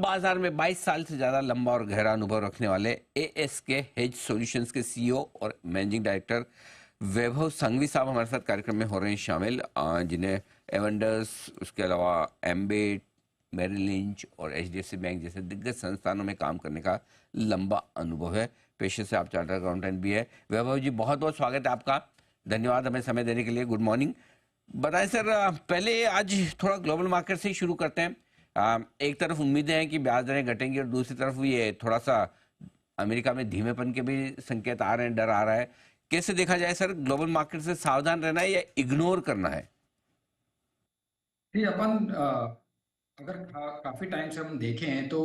बाजार में 22 साल से ज्यादा लंबा और गहरा अनुभव रखने वाले एएसके हेज सॉल्यूशंस के सीईओ और मैनेजिंग डायरेक्टर वैभव संघवी साहब हमारे साथ कार्यक्रम में हो रहे हैं शामिल, जिन्हें एवेंडर्स, उसके अलावा एम्बेट, मेरिल लिंच और एचडीएफसी बैंक जैसे दिग्गज संस्थानों में काम करने का लंबा अनुभव है। पेशे से आप चार्टर्ड अकाउंटेंट भी है। वैभव जी, बहुत बहुत स्वागत है आपका। धन्यवाद हमें समय देने के लिए। Good morning. बताएं सर, पहले आज थोड़ा ग्लोबल मार्केट से ही शुरू करते हैं। एक तरफ उम्मीदें हैं कि ब्याज दरें घटेंगी और दूसरी तरफ ये थोड़ा सा अमेरिका में धीमेपन के भी संकेत आ रहे हैं, डर आ रहा है। कैसे देखा जाए सर, ग्लोबल मार्केट से सावधान रहना है या इग्नोर करना है? जी अपन अगर काफी टाइम से हम देखें तो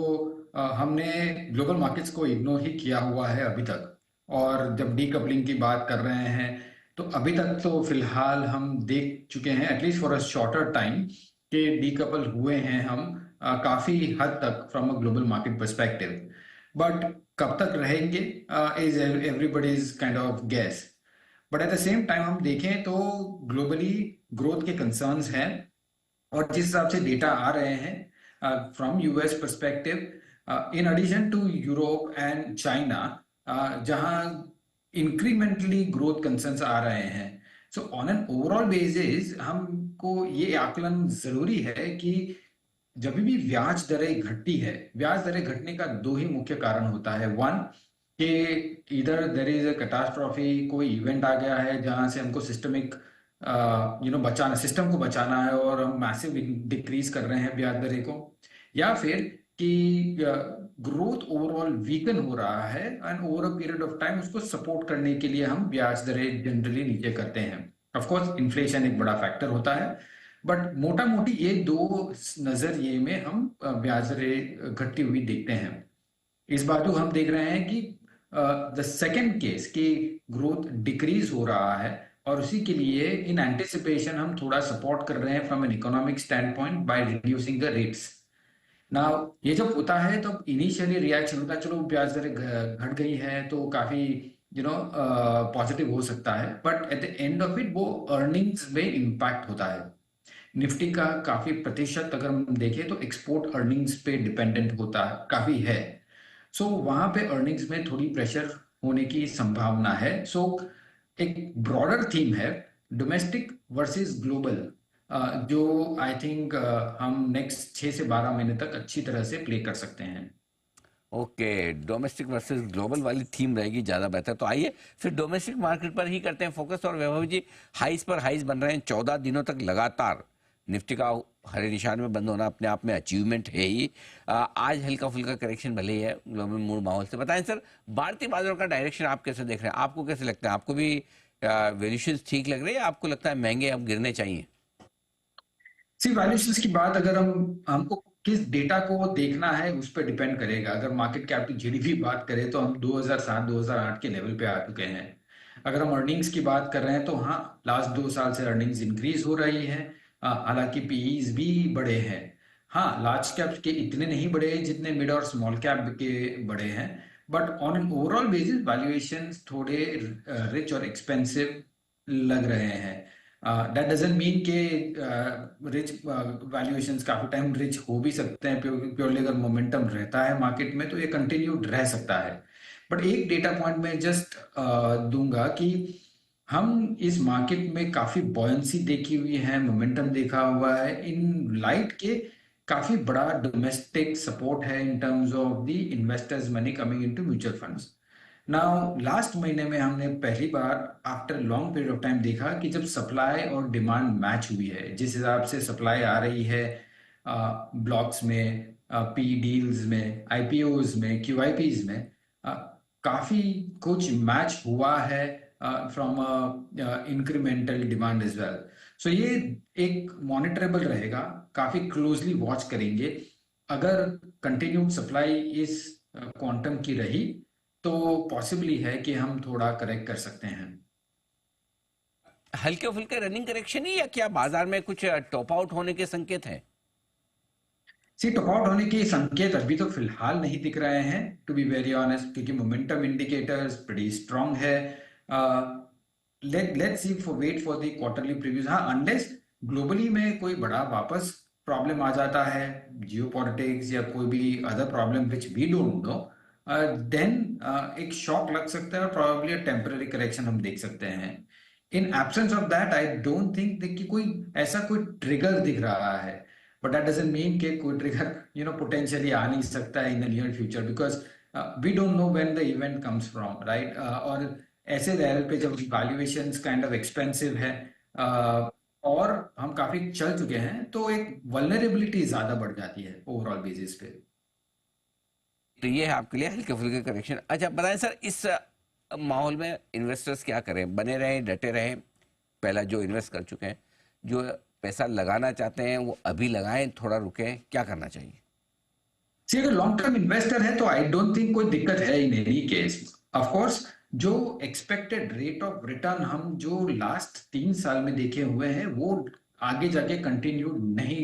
हमने ग्लोबल मार्केट्स को इग्नोर ही किया हुआ है अभी तक। और जब डीकपलिंग की बात कर रहे हैं तो अभी तक तो फिलहाल हम देख चुके हैं at least for a shorter time कि डीकपल हुए हैं हम काफी हद तक from a global market perspective. But कब तक रहेंगे is everybody's kind of guess. But at the same time हम देखें तो ग्लोबली ग्रोथ के कंसर्न्स हैं और जिस हिसाब से डेटा आ रहे हैं from US perspective in addition to Europe and China, जहां इंक्रीमेंटली ग्रोथ कंसर्न्स आ रहे हैं। So on an overall basis हमको ये आकलन जरूरी है कि जब भी ब्याज दरें घटती है, ब्याज दरें घटने का दो ही मुख्य कारण होता है। वन, कि इधर देर इज अ कैटास्ट्रॉफी, कोई इवेंट आ गया है जहां से हमको सिस्टमिक बचाना, सिस्टम को बचाना है और हम मैसिव डिक्रीज कर रहे हैं ब्याज दरें को। या फिर कि ग्रोथ ओवरऑल वीकन हो रहा है and over a period of time उसको सपोर्ट करने के लिए हम ब्याज दरें जनरली नीचे करते हैं। ऑफ कोर्स इन्फ्लेशन एक बड़ा फैक्टर होता है, बट मोटा मोटी ये दो नजरिए में हम ब्याज दरें घटती हुई देखते हैं। इस बात को हम देख रहे हैं कि द सेकेंड केस कि ग्रोथ डिक्रीज हो रहा है और उसी के लिए इन एंटिसिपेशन हम थोड़ा सपोर्ट कर रहे हैं from an economic stand point by reducing the rates. Now ये जब होता है तो इनिशियली रिएक्शन होता है, चलो ब्याज दरें घट गई है तो काफी पॉजिटिव हो सकता है, but at the end of it वो अर्निंग्स में इम्पैक्ट होता है। निफ्टी का काफी प्रतिशत अगर हम देखें तो एक्सपोर्ट अर्निंग्स पे डिपेंडेंट होता है, काफी है। सो वहां पे अर्निंग्स में थोड़ी प्रेशर होने की संभावना है। सो एक ब्रॉडर थीम है डोमेस्टिक वर्सेस ग्लोबल, जो आई थिंक हम नेक्स्ट 6 से 12 महीने तक अच्छी तरह से प्ले कर सकते हैं। ओके, डोमेस्टिक वर्सेस ग्लोबल वाली थीम रहेगी ज़्यादा बेहतर। तो आइए फिर डोमेस्टिक मार्केट पर ही करते हैं फोकस। और वैभव जी, हाइस पर हाइस बन रहे हैं 14 दिनों तक लगातार। निफ्टी का हरे निशान में बंद होना अपने आप में अचीवमेंट है ही। आज हल्का फुल्का करेक्शन भले ही है ग्लोबल मूड माहौल से। बताएं सर, भारतीय बाजारों का डायरेक्शन आप कैसे देख रहे हैं? आपको कैसे लगता है? आपको भी वैल्यूएशंस ठीक लग रही है? आपको लगता है महंगे अब गिरने चाहिए? सी वैल्यूएशंस की बात अगर हमको किस डेटा को देखना है उस पर डिपेंड करेगा। अगर मार्केट कैप टू जीडीपी बात करें तो हम 2007-2008 के लेवल पे आ चुके हैं। अगर हम अर्निंग्स की बात कर रहे हैं तो हाँ, लास्ट 2 साल से अर्निंग्स इंक्रीज हो रही है। हालांकि पीईज भी बड़े हैं। हाँ, लार्ज कैप के इतने नहीं बड़े जितने मिड और स्मॉल कैप के बड़े हैं, but on an overall basis valuations थोड़े रिच और एक्सपेंसिव लग रहे हैं। दैट डजंट मीन के रिच वैल्यूएशंस काफी टाइम रिच हो भी सकते हैं। प्योरली अगर मोमेंटम रहता है मार्केट में तो ये कंटिन्यूड रह सकता है। बट एक डेटा पॉइंट में जस्ट दूंगा कि हम इस मार्केट में काफी बॉयंसी देखी हुई है, मोमेंटम देखा हुआ है इन लाइट के। काफी बड़ा डोमेस्टिक सपोर्ट है in terms of the investors money coming into mutual funds. Now last महीने में हमने पहली बार after long period of time देखा कि जब सप्लाई और डिमांड मैच हुई है, जिस हिसाब से सप्लाई आ रही है ब्लॉक्स में, पी डील्स में, आईपीओज में, क्यूआईपीज में, काफी कुछ मैच हुआ है from incremental demand as well. So ये एक मॉनिटरेबल रहेगा, काफी क्लोजली वॉच करेंगे। अगर कंटिन्यूड सप्लाई इस क्वांटम की रही तो पॉसिबली है कि हम थोड़ा करेक्ट कर सकते हैं। हल्के फुल्के रनिंग करेक्शन ही, या क्या बाजार में कुछ टॉप आउट होने के संकेत हैं? सी टॉप आउट होने के संकेत अभी तो फिलहाल नहीं दिख रहे हैं, टू बी वेरी ऑनेस्ट, क्योंकि मोमेंटम इंडिकेटर्स pretty स्ट्रांग है। Let's see for wait for the quarterly previews. हाँ, अनलेस ग्लोबली में कोई बड़ा वापस प्रॉब्लम आ जाता है, जियोपॉलिटिक्स या कोई भी other problem which we don't know, then एक शॉक लग सकता है और प्रोबेबली टेम्पररी करेक्शन हम देख सकते हैं। In absence of that I don't think कि कोई ऐसा कोई ट्रिगर दिख रहा है, बट दैट डजंट मीन कि कोई ट्रिगर पोटेंशियली आ नहीं सकता है in the near future, because we don't know when the event comes from, right. और ऐसे लेवल पे जब वैल्यूएशंस काइंड ऑफ एक्सपेंसिव है, uh, और हम काफी चल चुके हैं, तो एक वल्नरेबिलिटी ज्यादा बढ़ जाती है ओवरऑल बेसिस पे। तो ये है आपके लिए हल्के फुल्के करेक्शन। अच्छा बताएं सर, इस माहौल में इन्वेस्टर्स क्या करें? बने रहें, डटे रहें? पहला जो इन्वेस्ट कर चुके हैं, जो पैसा लगाना चाहते हैं वो अभी लगाएं, थोड़ा रुकें, क्या करना चाहिए? सी अगर लॉन्ग टर्म इन्वेस्टर है तो आई डोंट थिंक कोई दिक्कत है in any case. Of course जो एक्सपेक्टेड रेट ऑफ रिटर्न हम जो लास्ट 3 साल में देखे हुए हैं वो आगे जाके कंटिन्यू नहीं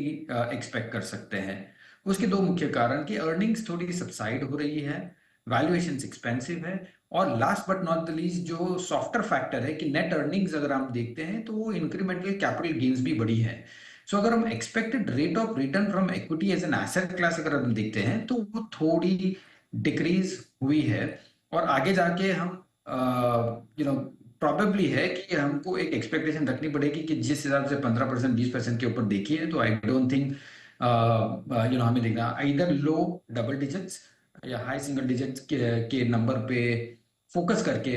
एक्सपेक्ट कर सकते हैं। उसके दो मुख्य कारण कि अर्निंग्स थोड़ी सबसाइड हो रही है, वैल्यूएशंस एक्सपेंसिव है, और last but not the least जो सॉफ्टर फैक्टर है कि नेट अर्निंग्स अगर हम देखते हैं तो वो इंक्रीमेंटल कैपिटल गेन्स भी बड़ी है। सो अगर हम expected rate of return from equity as an asset class अगर हम देखते हैं तो वो थोड़ी डिक्रीज हुई है, और आगे जाके हम प्रॉबेबली है कि हमको एक एक्सपेक्टेशन रखनी पड़ेगी कि जिस हिसाब से 15% 20% के ऊपर देखी है, तो आई डोंट थिंक हमें देखना इधर लो डबल डिजिट्स या हाई सिंगल डिजिट्स के नंबर पे फोकस करके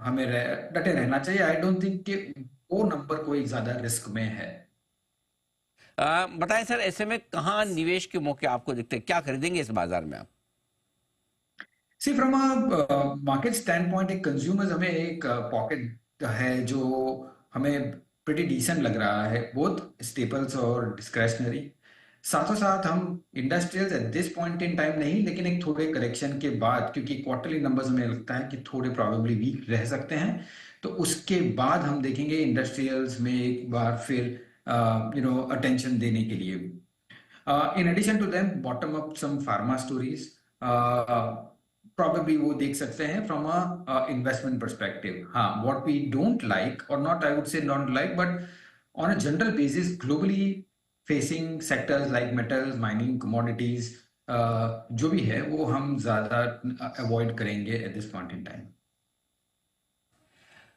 हमें डटे रहना चाहिए। आई डोंट थिंक कि वो नंबर कोई ज्यादा रिस्क में है। बताएं सर, ऐसे में कहाँ निवेश के मौके आपको दिखते हैं? क्या खरीदेंगे इस बाजार में आप? See from a market standpoint, एक कंज्यूमर्स हमें एक पॉकेट है जो हमें प्रिटी डिसेंट लग रहा है, बोथ स्टेपल्स और डिस्क्रेशनरी। साथों साथ हम industrials at this point in time नहीं, लेकिन एक थोड़े करेक्शन के बाद, क्योंकि क्वार्टरली नंबर्स हमें लगता है कि थोड़े प्रॉबेबली वीक रह सकते हैं, तो उसके बाद हम देखेंगे इंडस्ट्रियल्स में एक बार फिर अटेंशन देने के लिए। In addition to them, bottom up some pharma stories. Probably वो देख सकते हैं from a investment perspective. हाँ, what we don't like, or not, I would say not like, but on a general basis, globally facing sectors like metals, mining, commodities, जो भी है वो हम ज़्यादा avoid करेंगे at this point in time.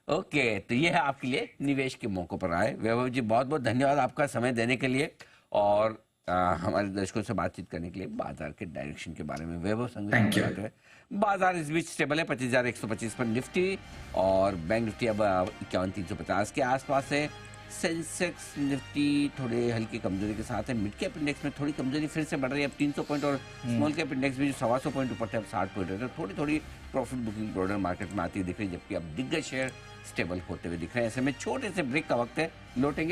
Okay, तो ये है आपके लिए निवेश के मौकों पर आए। वैभव जी, बहुत बहुत धन्यवाद आपका समय देने के लिए और हमारे दर्शकों से बातचीत करने के लिए बाजार के डायरेक्शन के बारे में। वैभव संघवी Thank you. बताते हैं बाजार इस बीच स्टेबल है 25,125 पर निफ्टी, और बैंक निफ्टी अब 51,350 के आसपास है। सेंसेक्स निफ्टी थोड़े हल्की कमजोरी के साथ है। मिड कैप इंडेक्स में थोड़ी कमजोरी फिर से बढ़ रही है, अब 300 पॉइंट, और स्मॉल कैप इंडेक्स भी जो 125 पॉइंट ऊपर थे अब 60 पॉइंट है। थोड़ी थोड़ी प्रॉफिट बुकिंग ब्रॉडर मार्केट में आती दिख रही है, जबकि अब दिग्गज शेयर स्टेबल होते हुए दिख रहे हैं। ऐसे में छोटे से ब्रेक का वक्त है, लौटेंगे।